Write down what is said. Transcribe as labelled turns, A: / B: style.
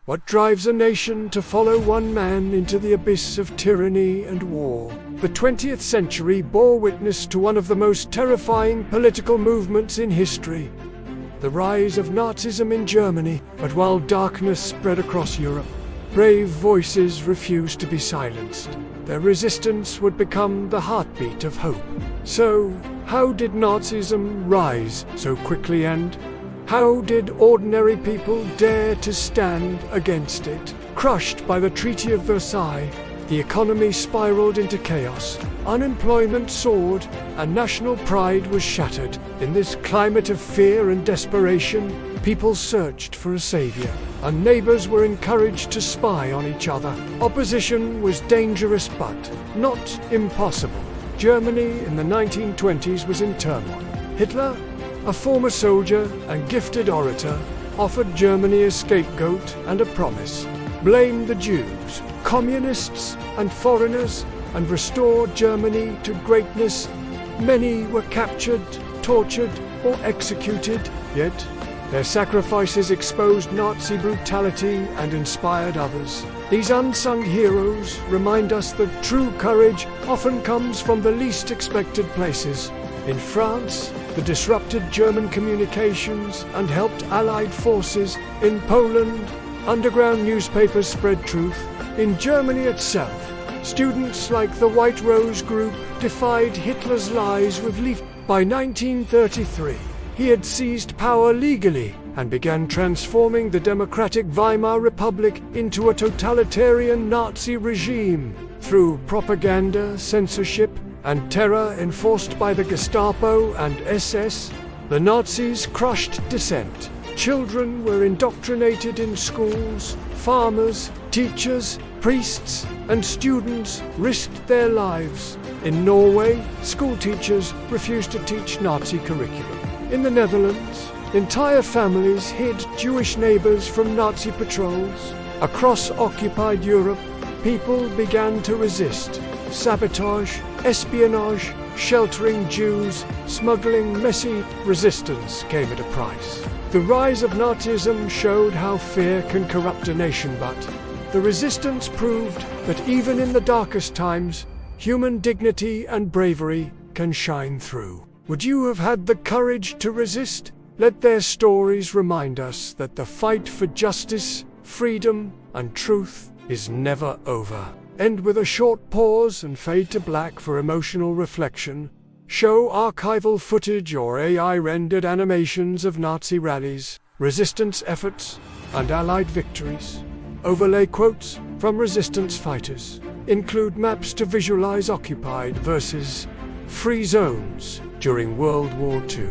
A: What drives a nation to follow one man into the abyss of tyranny and war? The 20th century bore witness to one of the most terrifying political movements in history, the rise of Nazism in Germany. But while darkness spread across Europe, brave voices refused to be silenced. Their resistance would become the heartbeat of hope. So, how did Nazism rise so quickly and how did ordinary people dare to stand against it? Crushed by the Treaty of Versailles, the economy spiraled into chaos, unemployment soared, and national pride was shattered. In this climate of fear and desperation, people searched for a savior, and neighbors were encouraged to spy on each other. Opposition was dangerous but not impossible. Germany in the 1920s was in turmoil. Hitler, a former soldier and gifted orator, offered Germany a scapegoat and a promise: blame the Jews, communists, and foreigners, and restore Germany to greatness. Many were captured, tortured, or executed, yet their sacrifices exposed Nazi brutality and inspired others. These unsung heroes remind us that true courage often comes from the least expected places. In France, the disrupted German communications and helped Allied forces. In Poland, underground newspapers spread truth. In Germany itself, students like the White Rose Group defied Hitler's lies with leaf. By 1933, he had seized power legally and began transforming the democratic Weimar Republic into a totalitarian Nazi regime. Through propaganda, censorship, and terror enforced by the Gestapo and SS, the Nazis crushed dissent. Children were indoctrinated in schools. Farmers, teachers, priests, and students risked their lives. In Norway, school teachers refused to teach Nazi curriculum. In the Netherlands, entire families hid Jewish neighbors from Nazi patrols. Across occupied Europe, people began to resist. Sabotage, espionage, sheltering Jews, smuggling. Messy resistance came at a price. The rise of Nazism showed how fear can corrupt a nation, but the resistance proved that even in the darkest times, human dignity and bravery can shine through. Would you have had the courage to resist? Let their stories remind us that the fight for justice, freedom, and truth is never over. End with a short pause and fade to black for emotional reflection. Show archival footage or AI-rendered animations of Nazi rallies, resistance efforts, and Allied victories. Overlay quotes from resistance fighters. Include maps to visualize occupied versus free zones during World War II.